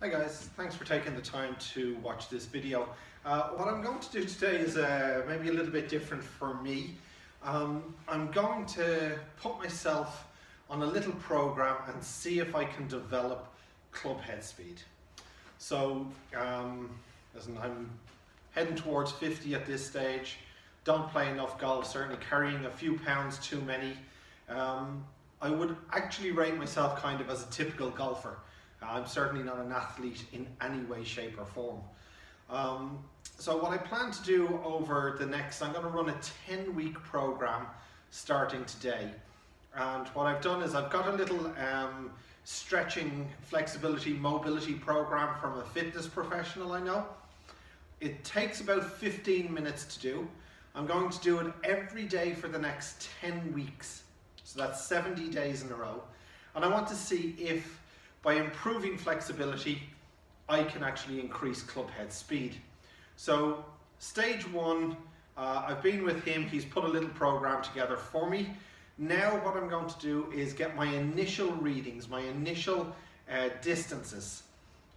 Hi guys, thanks for taking the time to watch this video. What I'm going to do today is maybe a little bit different for me. I'm going to put myself on a little program and see if I can develop club head speed. So, listen, I'm heading towards 50 at this stage, don't play enough golf, certainly carrying a few pounds too many. I would actually rate myself kind of as a typical golfer. I'm certainly not an athlete in any way, shape or form. So what I plan to do over the next, I'm going to run a 10-week program starting today. And what I've done is I've got a little stretching, flexibility, mobility program from a fitness professional I know. It takes about 15 minutes to do. I'm going to do it every day for the next 10 weeks. So that's 70 days in a row. And I want to see if by improving flexibility, I can actually increase club head speed. So stage one, I've been with him, he's put a little program together for me. Now what I'm going to do is get my initial readings, my initial distances.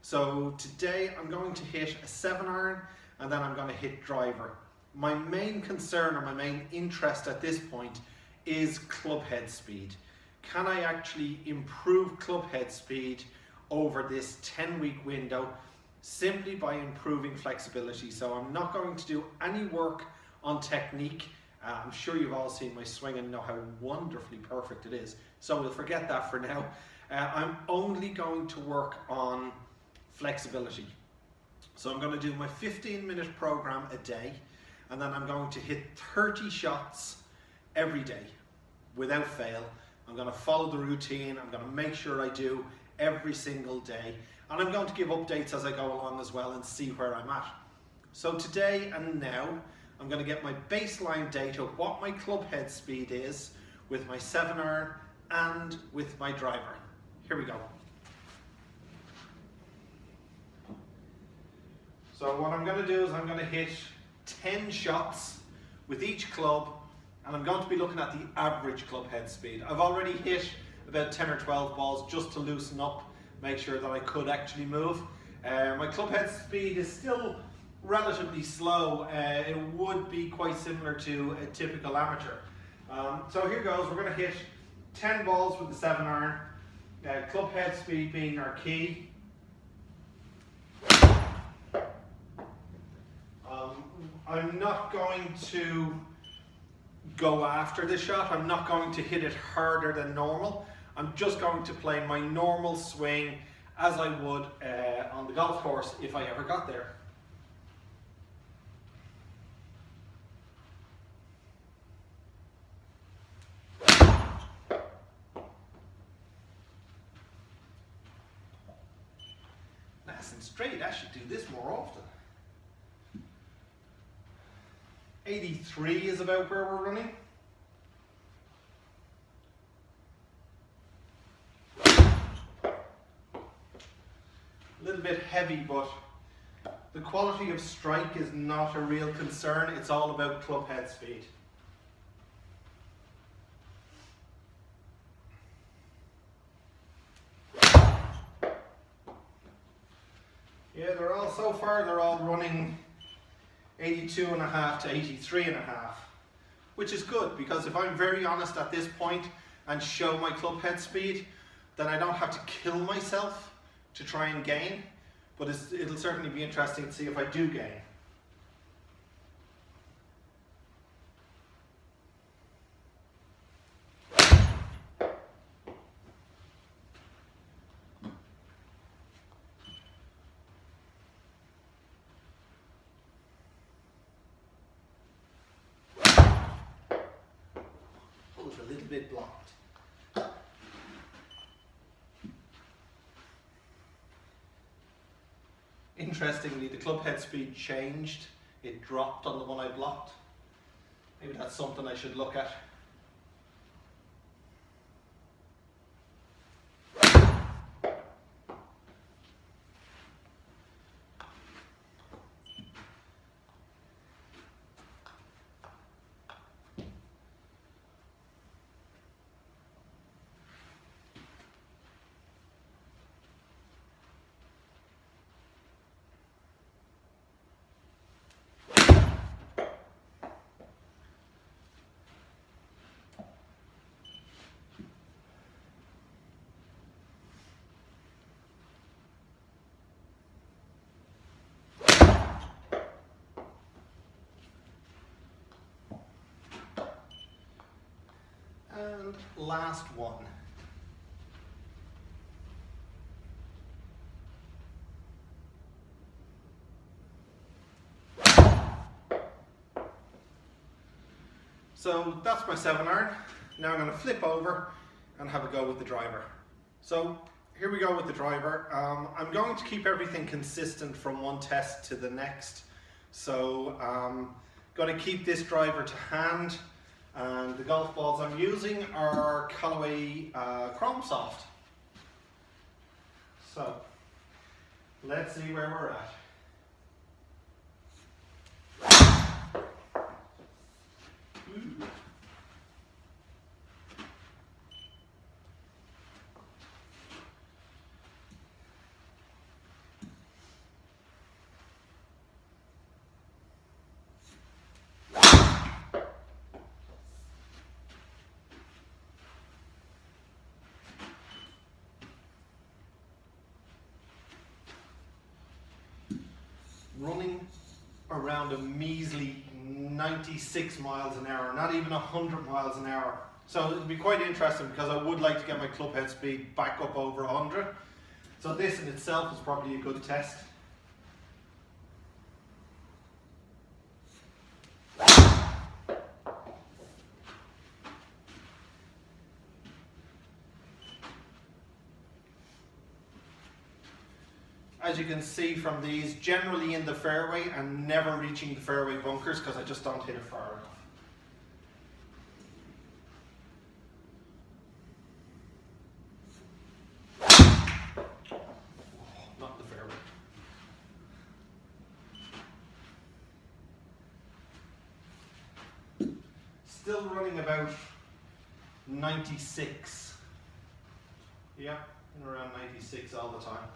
So today I'm going to hit a 7-iron and then I'm going to hit driver. My main concern or my main interest at this point is club head speed. Can I actually improve club head speed over this 10-week window simply by improving flexibility? So I'm not going to do any work on technique. I'm sure you've all seen my swing and know how wonderfully perfect it is. So we'll forget that for now. I'm only going to work on flexibility. So I'm going to do my 15-minute program a day, and then I'm going to hit 30 shots every day without fail. I'm going to follow the routine. I'm going to make sure I do every single day, and I'm going to give updates as I go along as well and see where I'm at. So today and now I'm going to get my baseline data, what my club head speed is with my 7-iron and with my driver. Here we go. So what I'm going to do is I'm going to hit 10 shots with each club, and I'm going to be looking at the average club head speed. I've already hit about 10 or 12 balls just to loosen up, make sure that I could actually move. My club head speed is still relatively slow. It would be quite similar to a typical amateur. So here goes, we're going to hit 10 balls with the 7-iron, club head speed being our key. I'm not going to go after this shot. I'm not going to hit it harder than normal. I'm just going to play my normal swing as I would on the golf course if I ever got there. Nice and straight. I should do this more often. 83 is about where we're running. A little bit heavy, but the quality of strike is not a real concern. It's all about club head speed. Yeah, so far they're all running 82.5 to 83.5, which is good, because if I'm very honest at this point and show my club head speed, then I don't have to kill myself to try and gain, but it'll certainly be interesting to see if I do gain. A little bit blocked. Interestingly, the club head speed changed. It dropped on the one I blocked. Maybe that's something I should look at. And last one. So that's my 7-iron. Now I'm going to flip over and have a go with the driver. So here we go with the driver. I'm going to keep everything consistent from one test to the next. So going to keep this driver to hand, and the golf balls I'm using are Callaway Chrome Soft. So let's see where we're at. Ooh. Running around a measly 96 miles an hour, not even 100 miles an hour. So it'll be quite interesting because I would like to get my club head speed back up over 100. So this in itself is probably a good test. As you can see from these, generally in the fairway and never reaching the fairway bunkers because I just don't hit it far enough. Not the fairway. Still running about 96. Yeah, in around 96 all the time.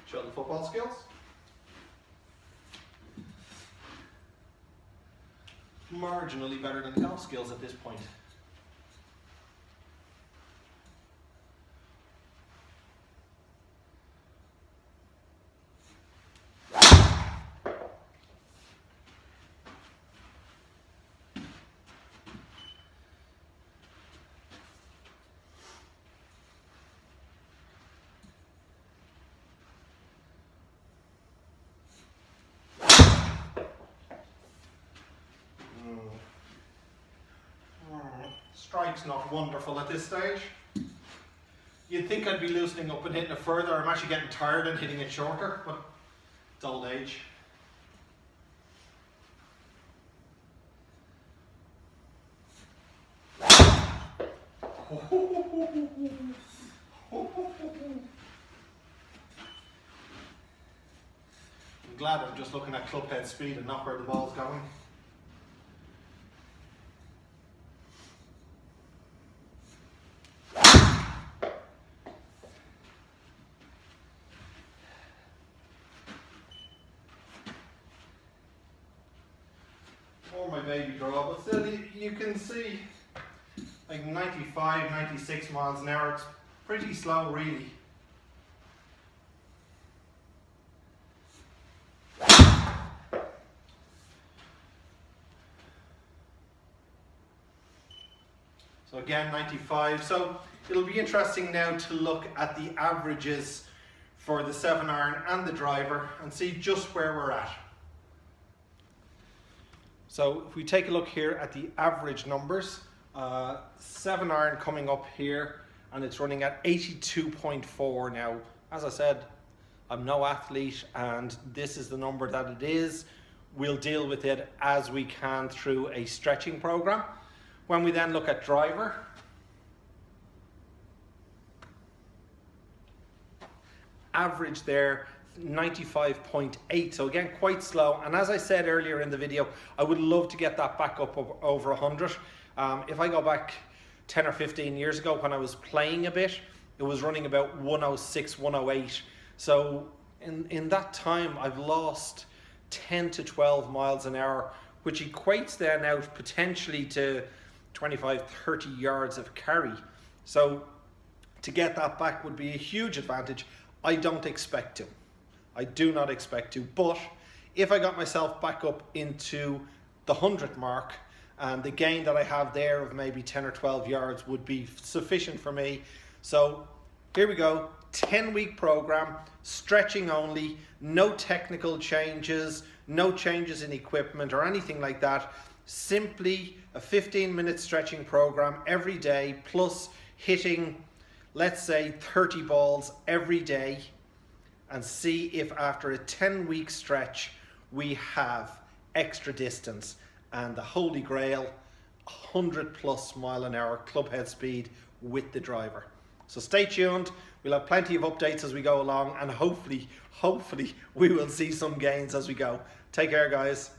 Show the football skills. Marginally better than golf skills at this point. Strike's not wonderful at this stage. You'd think I'd be loosening up and hitting it further. I'm actually getting tired and hitting it shorter, but it's old age. I'm glad I'm just looking at club head speed and not where the ball's going. Or my baby draw, but still you can see like 95, 96 miles an hour. It's pretty slow really. So again, 95. So it'll be interesting now to look at the averages for the 7-iron and the driver and see just where we're at. So if we take a look here at the average numbers, 7-iron coming up here and it's running at 82.4. Now, as I said, I'm no athlete and this is the number that it is. We'll deal with it as we can through a stretching program. When we then look at driver, average there 95.8, so again quite slow, and as I said earlier in the video, I would love to get that back up over 100. If I go back 10 or 15 years ago when I was playing a bit, it was running about 106, 108, so in that time I've lost 10 to 12 miles an hour, which equates then out potentially to 25, 30 yards of carry. So to get that back would be a huge advantage. I don't expect to. I do not expect to, but if I got myself back up into the 100 mark, and the gain that I have there of maybe 10 or 12 yards would be sufficient for me. So here we go, 10-week program, stretching only, no technical changes, no changes in equipment or anything like that. Simply a 15-minute stretching program every day, plus hitting, let's say, 30 balls every day, and see if after a 10-week stretch we have extra distance and the holy grail, 100 plus mile an hour clubhead speed with the driver. So stay tuned, we'll have plenty of updates as we go along, and hopefully we will see some gains as we go. Take care, guys.